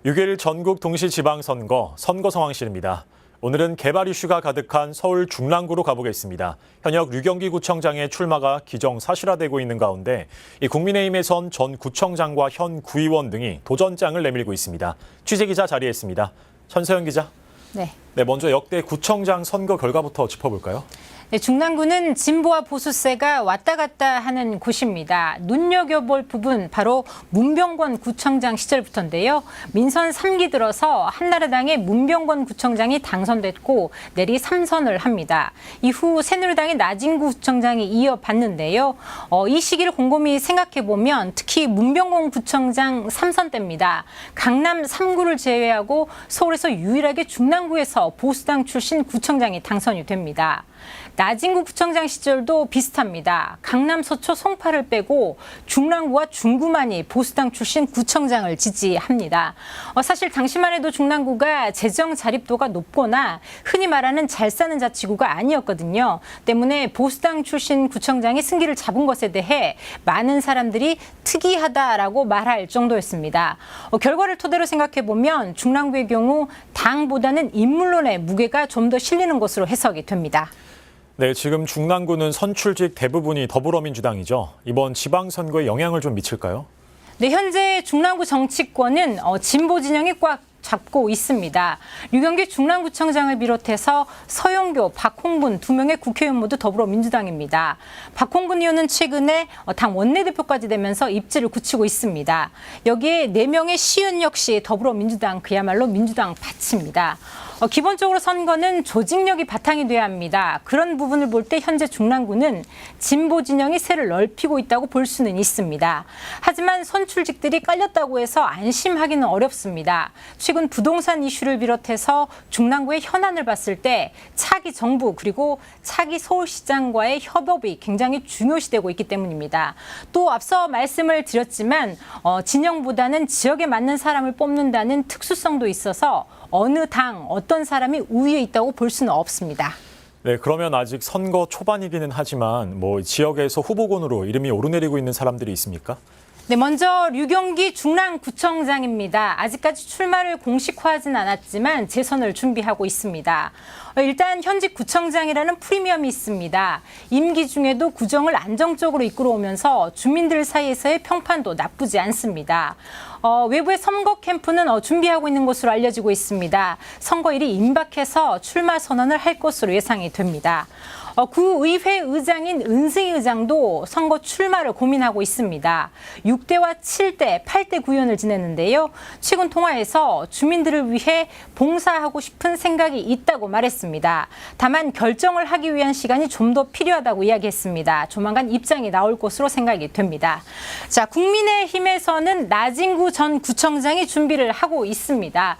6일 전국 동시지방선거 선거 상황실입니다. 오늘은 개발 이슈가 가득한 서울 중랑구로 가보겠습니다. 현역 류경기구청장의 출마가 기정사실화되고 있는 가운데 국민의힘에선 전 구청장과 현 구의원 등이 도전장을 내밀고 있습니다. 취재기자 자리했습니다. 천서영 기자. 네, 먼저 역대 구청장 선거 결과부터 짚어볼까요? 네, 중랑구는 진보와 보수세가 왔다 갔다 하는 곳입니다. 눈여겨볼 부분 바로 문병권 구청장 시절부터인데요. 민선 3기 들어서 한나라당의 문병권 구청장이 당선됐고 내리 3선을 합니다. 이후 새누리당의 나진구 구청장이 이어받는데요. 이 시기를 곰곰이 생각해보면 특히 문병권 구청장 3선 때입니다. 강남 3구를 제외하고 서울에서 유일하게 중랑구에서 보수당 출신 구청장이 당선이 됩니다. 나진구 구청장 시절도 비슷합니다. 강남 서초 송파를 빼고 중랑구와 중구만이 보수당 출신 구청장을 지지합니다. 사실 당시만 해도 중랑구가 재정 자립도가 높거나 흔히 말하는 잘 사는 자치구가 아니었거든요. 때문에 보수당 출신 구청장이 승기를 잡은 것에 대해 많은 사람들이 특이하다라고 말할 정도였습니다. 결과를 토대로 생각해보면 중랑구의 경우 당보다는 인물론의 무게가 좀 더 실리는 것으로 해석이 됩니다. 네, 지금 중랑구는 선출직 대부분이 더불어민주당이죠. 이번 지방선거에 영향을 좀 미칠까요? 네, 현재 중랑구 정치권은 진보 진영이 꽉 잡고 있습니다. 류경기 중랑구청장을 비롯해서 서영교, 박홍근 두 명의 국회의원 모두 더불어민주당입니다. 박홍근 의원은 최근에 당 원내대표까지 되면서 입지를 굳히고 있습니다. 여기에 4명의 시의원 역시 더불어민주당, 그야말로 민주당 밭입니다. 기본적으로 선거는 조직력이 바탕이 돼야 합니다. 그런 부분을 볼 때 현재 중랑구는 진보 진영이 세를 넓히고 있다고 볼 수는 있습니다. 하지만 선출직들이 깔렸다고 해서 안심하기는 어렵습니다. 최근 부동산 이슈를 비롯해서 중랑구의 현안을 봤을 때 차기 정부 그리고 차기 서울시장과의 협업이 굉장히 중요시되고 있기 때문입니다. 또 앞서 말씀을 드렸지만 진영보다는 지역에 맞는 사람을 뽑는다는 특수성도 있어서 어느 당, 어떤 사람이 우위에 있다고 볼 수는 없습니다. 네, 그러면 아직 선거 초반이기는 하지만 지역에서 후보군으로 이름이 오르내리고 있는 사람들이 있습니까? 네, 먼저 류경기 중랑구청장입니다. 아직까지 출마를 공식화하진 않았지만 재선을 준비하고 있습니다. 일단 현직 구청장이라는 프리미엄이 있습니다. 임기 중에도 구정을 안정적으로 이끌어오면서 주민들 사이에서의 평판도 나쁘지 않습니다. 외부의 선거 캠프는 준비하고 있는 것으로 알려지고 있습니다. 선거일이 임박해서 출마 선언을 할 것으로 예상이 됩니다. 구의회 의장인 은승희 의장도 선거 출마를 고민하고 있습니다. 6대와 7대, 8대 구의원을 지냈는데요. 최근 통화에서 주민들을 위해 봉사하고 싶은 생각이 있다고 말했습니다. 다만 결정을 하기 위한 시간이 좀 더 필요하다고 이야기했습니다. 조만간 입장이 나올 것으로 생각이 됩니다. 자, 국민의힘에서는 나진구 전 구청장이 준비를 하고 있습니다.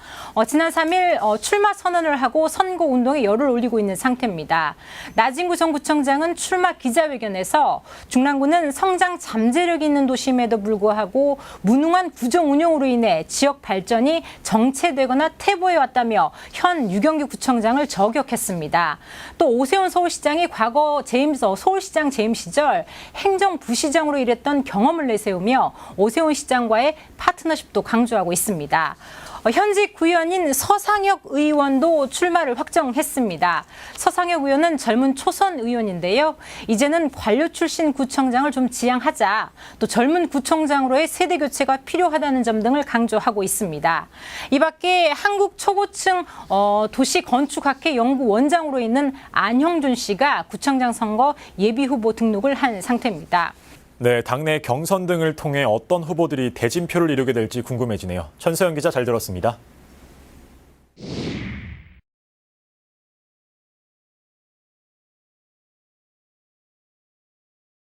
지난 3일 출마 선언을 하고 선거 운동에 열을 올리고 있는 상태입니다. 나진구 전 구청장은 출마 기자회견에서 중랑구는 성장 잠재력이 있는 도심에도 불구하고 무능한 구정 운영으로 인해 지역 발전이 정체되거나 퇴보해 왔다며 현 류경기 구청장을 저격했습니다. 또 오세훈 서울시장이 과거 서울시장 재임 시절 행정부시장으로 일했던 경험을 내세우며 오세훈 시장과의 파트너십도 강조하고 있습니다. 현직 구의원인 서상혁 의원도 출마를 확정했습니다. 서상혁 의원은 젊은 초선 의원인데요. 이제는 관료 출신 구청장을 좀 지향하자, 또 젊은 구청장으로의 세대 교체가 필요하다는 점 등을 강조하고 있습니다. 이 밖에 한국 초고층 도시건축학회 연구원장으로 있는 안형준 씨가 구청장 선거 예비후보 등록을 한 상태입니다. 네, 당내 경선 등을 통해 어떤 후보들이 대진표를 이루게 될지 궁금해지네요. 천서영 기자 잘 들었습니다.